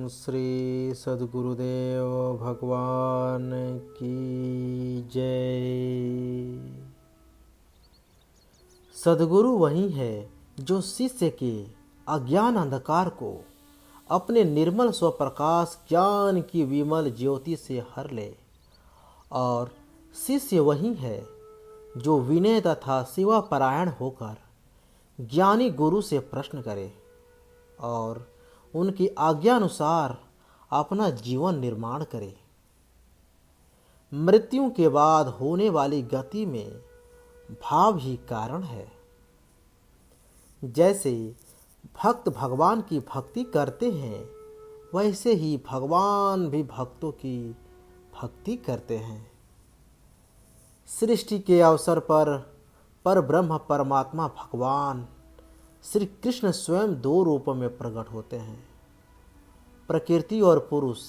श्री सद्गुरुदेव भगवान की जय। सद्गुरु वही है जो शिष्य के अज्ञान अंधकार को अपने निर्मल स्वप्रकाश ज्ञान की विमल ज्योति से हर ले, और शिष्य वही है जो विनय तथा सेवा परायण होकर ज्ञानी गुरु से प्रश्न करे और उनकी आज्ञा अनुसार अपना जीवन निर्माण करे। मृत्यु के बाद होने वाली गति में भाव ही कारण है। जैसे भक्त भगवान की भक्ति करते हैं, वैसे ही भगवान भी भक्तों की भक्ति करते हैं। सृष्टि के अवसर पर ब्रह्म परमात्मा भगवान श्री कृष्ण स्वयं दो रूपों में प्रकट होते हैं, प्रकृति और पुरुष।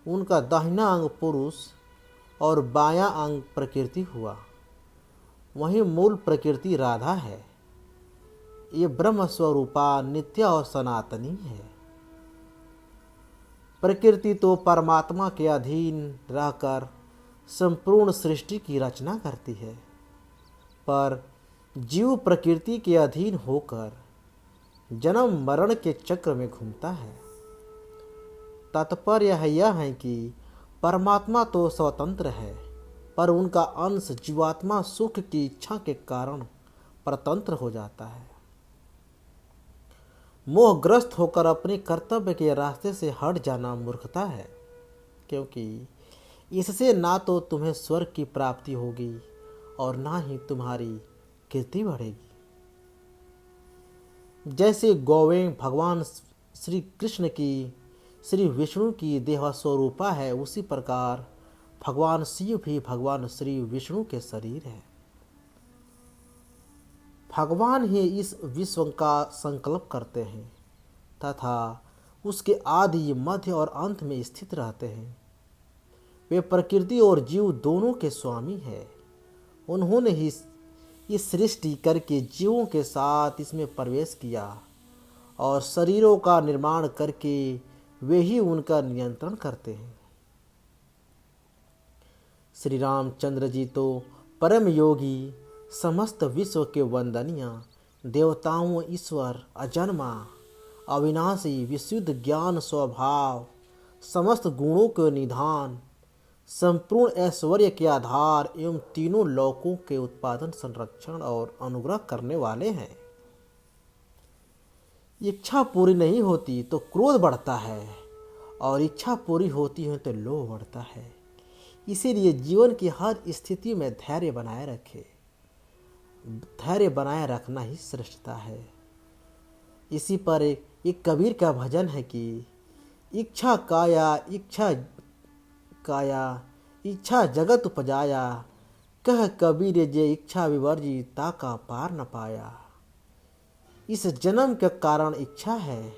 उनका दाहिना अंग पुरुष और बायां अंग प्रकृति हुआ। वहीं मूल प्रकृति राधा है। ये ब्रह्म स्वरूपा नित्य और सनातनी है। प्रकृति तो परमात्मा के अधीन रहकर संपूर्ण सृष्टि की रचना करती है, पर जीव प्रकृति के अधीन होकर जन्म मरण के चक्र में घूमता है। तात्पर्य यह है कि परमात्मा तो स्वतंत्र है, पर उनका अंश जीवात्मा सुख की इच्छा के कारण परतंत्र हो जाता है। मोहग्रस्त होकर अपने कर्तव्य के रास्ते से हट जाना मूर्खता है, क्योंकि इससे ना तो तुम्हें स्वर्ग की प्राप्ति होगी और ना ही तुम्हारी कीर्ति बढ़ेगी। जैसे गौवें भगवान श्री कृष्ण की श्री विष्णु की देह स्वरूपा है, उसी प्रकार भगवान शिव भी भगवान श्री विष्णु के शरीर है। भगवान ही इस विश्व का संकल्प करते हैं तथा उसके आदि मध्य और अंत में स्थित रहते हैं। वे प्रकृति और जीव दोनों के स्वामी हैं। उन्होंने ही इस सृष्टि करके जीवों के साथ इसमें प्रवेश किया और शरीरों का निर्माण करके वे ही उनका नियंत्रण करते हैं। श्री रामचंद्र जी तो परम योगी, समस्त विश्व के वंदनीय, देवताओं ईश्वर, अजन्मा, अविनाशी, विशुद्ध ज्ञान स्वभाव, समस्त गुणों के निधान, संपूर्ण ऐश्वर्य के आधार एवं तीनों लोकों के उत्पादन, संरक्षण और अनुग्रह करने वाले हैं। इच्छा पूरी नहीं होती तो क्रोध बढ़ता है, और इच्छा पूरी होती है तो लोभ बढ़ता है। इसीलिए जीवन की हर स्थिति में धैर्य बनाए रखे। धैर्य बनाए रखना ही श्रेष्ठता है। इसी पर एक कबीर का भजन है कि इच्छा काया इच्छा जगत उपजाया, कह कबीर जे इच्छा विवर्जी ताका पार न पाया। इस जन्म के कारण इच्छा है।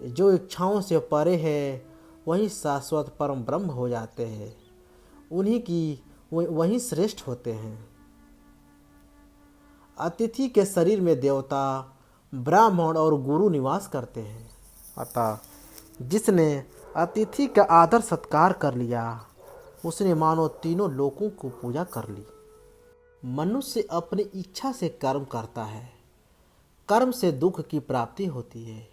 जो इच्छाओं से परे है वही शाश्वत परम ब्रह्म हो जाते हैं। उन्हीं की वही श्रेष्ठ होते हैं। अतिथि के शरीर में देवता, ब्राह्मण और गुरु निवास करते हैं। अतः जिसने अतिथि का आदर सत्कार कर लिया, उसने मानो तीनों लोकों को पूजा कर ली। मनुष्य अपनी इच्छा से कर्म करता है। कर्म से दुख की प्राप्ति होती है।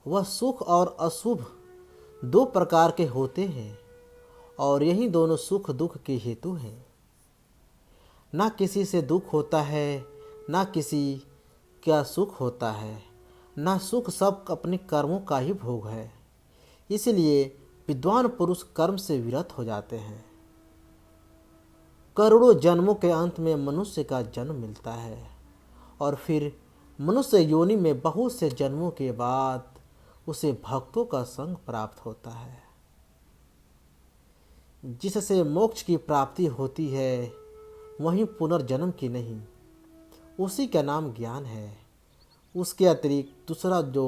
वह सुख और अशुभ दो प्रकार के होते हैं, और यही दोनों सुख दुख के हेतु हैं। ना किसी से दुख होता है, ना किसी का सुख होता है। ना सुख, सब अपने कर्मों का ही भोग है। इसलिए विद्वान पुरुष कर्म से विरत हो जाते हैं। करोड़ों जन्मों के अंत में मनुष्य का जन्म मिलता है, और फिर मनुष्य योनि में बहुत से जन्मों के बाद उसे भक्तों का संग प्राप्त होता है, जिससे मोक्ष की प्राप्ति होती है। वहीं पुनर्जन्म की नहीं। उसी का नाम ज्ञान है। उसके अतिरिक्त दूसरा जो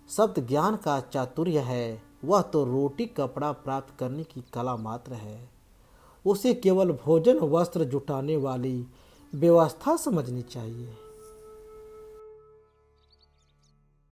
शब्द ज्ञान का चातुर्य है, वह तो रोटी कपड़ा प्राप्त करने की कला मात्र है। उसे केवल भोजन वस्त्र जुटाने वाली व्यवस्था समझनी चाहिए।